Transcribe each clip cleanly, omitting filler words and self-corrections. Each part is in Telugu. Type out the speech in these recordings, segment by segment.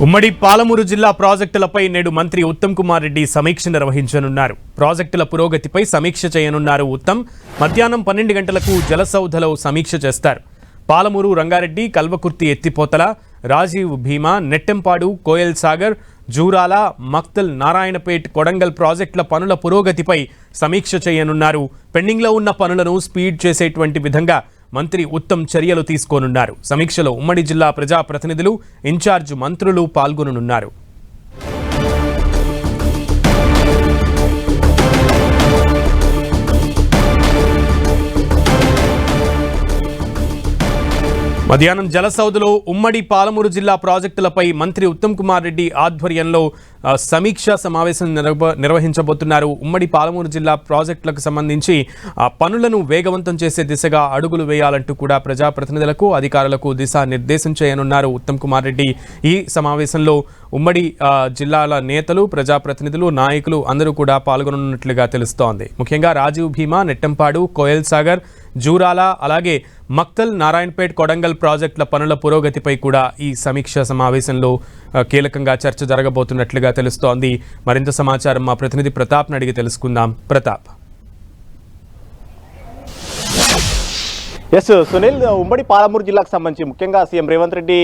ఉమ్మడి పాలమూరు జిల్లా ప్రాజెక్టులపై నేడు మంత్రి ఉత్తమ్ కుమార్ రెడ్డి సమీక్ష నిర్వహించనున్నారు. ప్రాజెక్టుల పురోగతిపై సమీక్ష చేయనున్నారు. ఉత్తమ్ మధ్యాహ్నం 12 గంటలకు జలసౌధలో సమీక్ష చేస్తారు. పాలమూరు, రంగారెడ్డి, కల్వకుర్తి ఎత్తిపోతల, రాజీవ్ భీమా, నెట్టెంపాడు, కోయల్ సాగర్, జూరాల, మక్తల్, నారాయణపేట్, కొడంగల్ ప్రాజెక్టుల పనుల పురోగతిపై సమీక్ష చేయనున్నారు. పెండింగ్లో ఉన్న పనులను స్పీడ్ చేసేటువంటి విధంగా మంత్రి ఉత్తమ్ చర్యలు తీసుకోనున్నారు. సమీక్షలో ఉమ్మడి జిల్లా ప్రజాప్రతినిధులు, ఇన్ఛార్జ్ మంత్రులు పాల్గొననున్నారు. మధ్యాహ్నం జలసౌధలో ఉమ్మడి పాలమూరు జిల్లా ప్రాజెక్టులపై మంత్రి ఉత్తమ్ కుమార్ రెడ్డి ఆధ్వర్యంలో సమీక్షా సమావేశం నిర్వహించబోతున్నారు. ఉమ్మడి పాలమూరు జిల్లా ప్రాజెక్టులకు సంబంధించి పనులను వేగవంతం చేసే దిశగా అడుగులు వేయాలంటూ కూడా ప్రజాప్రతినిధులకు, అధికారులకు దిశానిర్దేశం చేయనున్నారు ఉత్తమ్ కుమార్ రెడ్డి. ఈ సమావేశంలో ఉమ్మడి జిల్లాల నేతలు, ప్రజాప్రతినిధులు, నాయకులు అందరూ కూడా పాల్గొనున్నట్లుగా తెలుస్తోంది. ముఖ్యంగా రాజీవ్ భీమా, నెట్టంపాడు, కోయల్ సాగర్, జూరాల, అలాగే మక్తల్, నారాయణపేట్, కొడంగల్ ప్రాజెక్టుల పనుల పురోగతిపై కూడా ఈ సమీక్షా సమావేశంలో కీలకంగా చర్చ జరగబోతున్నట్లుగా తెలుస్తోంది. మరింత సమాచారం మా ప్రతినిధి ప్రతాప్ని అడిగి తెలుసుకుందాం. ప్రతాప్. ఎస్ సునీల్, ఉమ్మడి పాలమూరు జిల్లాకు సంబంధించి ముఖ్యంగా సీఎం రేవంత్ రెడ్డి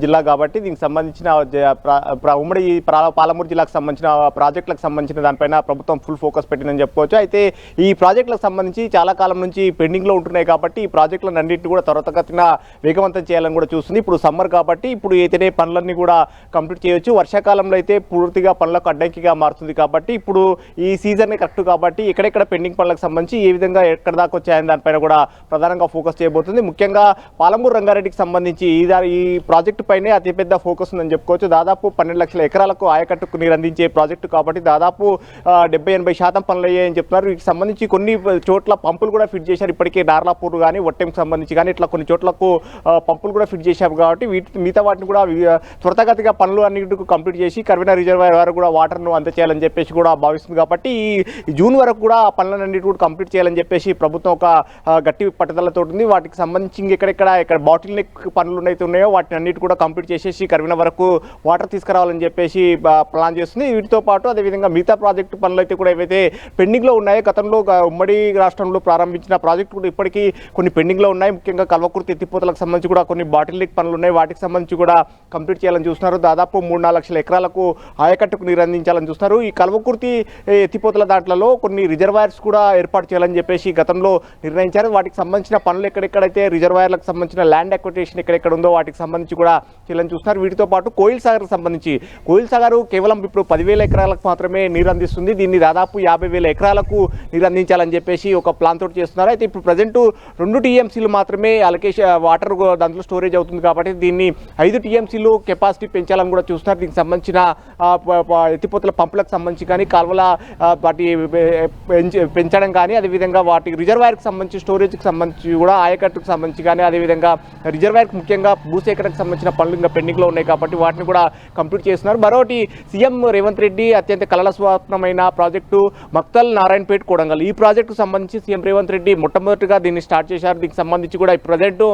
జిల్లా కాబట్టి దీనికి సంబంధించిన ఉమ్మడి పాలమూరు జిల్లాకు సంబంధించిన ప్రాజెక్టులకు సంబంధించిన దానిపైన ప్రభుత్వం ఫుల్ ఫోకస్ పెట్టిందని చెప్పుకోవచ్చు. అయితే ఈ ప్రాజెక్టులకు సంబంధించి చాలా కాలం నుంచి పెండింగ్లో ఉంటున్నాయి కాబట్టి ఈ ప్రాజెక్టులను అన్నింటినీ కూడా త్వరితగతిన వేగవంతం చేయాలని కూడా చూస్తుంది. ఇప్పుడు సమ్మర్ కాబట్టి ఇప్పుడు అయితేనే పనులన్నీ కూడా కంప్లీట్ చేయొచ్చు. వర్షాకాలంలో అయితే పూర్తిగా పనులకు అడ్డంకిగా మారుతుంది కాబట్టి ఇప్పుడు ఈ సీజన్ కరెక్ట్ కాబట్టి ఎక్కడెక్కడ పెండింగ్ పనులకు సంబంధించి ఏ విధంగా ఎక్కడ దాకా వచ్చాయని దానిపైన కూడా ప్రధానంగా ఫోకస్ చేయబోతుంది. ముఖ్యంగా పాలమూరు, రంగారెడ్డికి సంబంధించి ఈ ప్రాజెక్టు పైనే అతిపెద్ద ఫోకస్ ఉందని చెప్పుకోవచ్చు. దాదాపు 12 లక్షల ఎకరాలకు ఆయకట్టుకు నీరు అందించే ప్రాజెక్టు కాబట్టి దాదాపు 70-80% పనులు అయ్యాయని చెప్తున్నారు. వీటికి సంబంధించి కొన్ని చోట్ల పంపులు కూడా ఫిట్ చేశారు. ఇప్పటికే నార్లాపూర్ కానీ, ఒట్టెంకి సంబంధించి కానీ ఇట్లా కొన్ని చోట్లకు పంపులు కూడా ఫిట్ చేశారు కాబట్టి మిగతా వాటిని కూడా త్వరితగతిగా పనులు అన్నింటికి కంప్లీట్ చేసి కర్వీనా రిజర్వాయర్ వరకు కూడా వాటర్ను అందచేయాలని చెప్పేసి కూడా భావిస్తుంది. కాబట్టి ఈ జూన్ వరకు కూడా ఆ పనులన్నింటి కూడా కంప్లీట్ చేయాలని చెప్పేసి ప్రభుత్వం ఒక గట్టి పట్టుదల ఉంది. వాటికి సంబంధించి ఇక్కడ బాటిల్ నెక్ పనులు అయితే ఉన్నాయో వాటిని అన్నిటి కూడా కంప్లీట్ చేసేసి కర్వీనా వరకు వాటర్ తీసుకురావాలని చెప్పేసి ప్లాన్ చేస్తుంది. వీటితో పాటు అదేవిధంగా మిగతా ప్రాజెక్టు పనులు అయితే కూడా ఏవైతే పెండింగ్లో ఉన్నాయో, గతంలో ఉమ్మడి రాష్ట్రంలో ప్రారంభించిన ప్రాజెక్టు కూడా ఇప్పటికీ కొన్ని పెండింగ్లో ఉన్నాయి. ముఖ్యంగా కల్వకుర్తి ఎత్తిపోతలకు సంబంధించి కూడా కొన్ని బాటిల్ నెక్ పనులు ఉన్నాయి. వాటికి సంబంధించి కూడా కంప్లీట్ చేయాలని చూస్తున్నారు. దాదాపు 3-4 లక్షల ఎకరాలకు ఆయకట్టుకు నీరు అందించాలని చూస్తున్నారు. ఈ కల్వకుర్తి ఎత్తిపోతల దాంట్లో కొన్ని రిజర్వాయర్స్ కూడా ఏర్పాటు చేయాలని చెప్పేసి గతంలో నిర్ణయించారు. వాటికి సంబంధించిన పనులు ఎక్కడెక్కడైతే రిజర్వాయర్లకు సంబంధించిన ల్యాండ్ అక్విజిషన్ ఎక్కడెక్కడ ఉందో వాటికి సంబంధించి కూడా చేయాలని చూస్తున్నారు. వీటితో పాటు కోయిల్ సాగర్కి సంబంధించి కోయిల్ సాగర్ కేవలం ఇప్పుడు 10,000 ఎకరాలకు మాత్రమే నీరు అందిస్తుంది. దీన్ని దాదాపు 50,000 ఎకరాలకు నీరు అందించాలని చెప్పేసి ఒక ప్లాన్ తోటి చేస్తున్నారు. అయితే ఇప్పుడు ప్రజెంట్ 2 TMCలు మాత్రమే అలొకేషన్ వాటర్ దాంట్లో స్టోరేజ్ అవుతుంది కాబట్టి దీన్ని 5 TMCలు కెపాసిటీ పెంచాలని కూడా చూస్తున్నారు. దీనికి సంబంధించిన ఎత్తిపోతల పంపులకు సంబంధించి కానీ, కాలువల వాటి పెంచడం కానీ, అదేవిధంగా వాటి రిజర్వాయర్కి సంబంధించి స్టోరేజ్కి సంబంధించి కూడా ఆయకట్టుకు సంబంధించి కానీ, అదేవిధంగా రిజర్వాయర్కి ముఖ్యంగా భూసేకరణకు సంబంధించిన పనులు ఇంకా పెండింగ్లో ఉన్నాయి కాబట్టి వాటిని కూడా కంప్లీట్ చేస్తున్నారు. మరోటి సీఎం రేవంత్ రెడ్డి అత్యంత కలల స్వప్నమైన ప్రాజెక్టు మక్తల్, నారాయణపేట్, కొడంగల్ ఈ ప్రాజెక్టుకు సంబంధించి సీఎం రేవంత్ రెడ్డి మొట్టమొదటిగా దీన్ని స్టార్ట్ చేశారు. దీనికి సంబంధించి కూడా ఈ ప్రజెంట్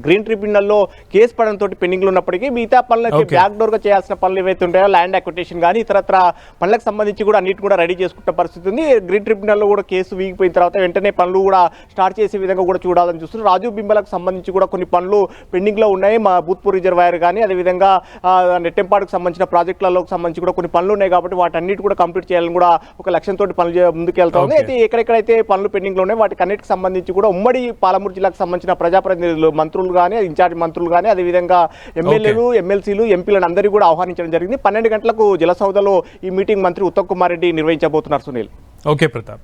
గ్రీన్ ట్రిబ్యునల్లో కేసు పడంతో పెండింగ్లు ఉన్నప్పటికీ మిగతా పనులకి బ్యాక్ డోర్గా చేయాల్సిన పనులు ఏవైతే ఉంటాయో, ల్యాండ్ అక్విజిషన్ కానీ ఇతరత్ర పనులకు సంబంధించి కూడా అన్నిటి కూడా రెడీ చేసుకుంటే పరిస్థితి ఉంది. గ్రీన్ ట్రిబ్యునల్లో కూడా కేసు వీగిపోయిన తర్వాత వెంటనే పనులు కూడా స్టార్ట్ చేసే విధంగా కూడా చూడాలని చూస్తున్నారు. రాజీవ్ బింబలకు సంబంధించి కూడా కొన్ని పనులు పెండింగ్లో ఉన్నాయి. మా భూత్పూర్ రిజర్వాయర్ కానీ, అదేవిధంగా నెట్టెంపాడుకు సంబంధించిన ప్రాజెక్టులలో సంబంధించి కూడా కొన్ని పనులు ఉన్నాయి కాబట్టి వాటి అన్నిటి కూడా కంప్లీట్ చేయాలని కూడా ఒక లక్ష్యంతో పనులు ముందుకు వెళ్తా ఉంది. అయితే ఎక్కడెక్కడైతే పనులు పెండింగ్లో ఉన్నాయి వాటికి అన్నిటికి సంబంధించి కూడా ఉమ్మడి పాలమూరు జిల్లాకు సంబంధించిన ప్రజాప్రతినిధులు, మంత్రులు కానీ, ఇన్ఛార్జ్ మంత్రులు కానీ, అదేవిధంగా ఎమ్మెల్యేలు, ఎమ్మెల్సీలు, ఎంపీలను అందరినీ కూడా ఆహ్వానించడం జరిగింది. 12 గంటలకు జలసౌధలో ఈ మీటింగ్ మంత్రి ఉత్తమ్ కుమార్ రెడ్డి నిర్వహించబోతున్నారు. సునీల్. ఓకే ప్రతాప్.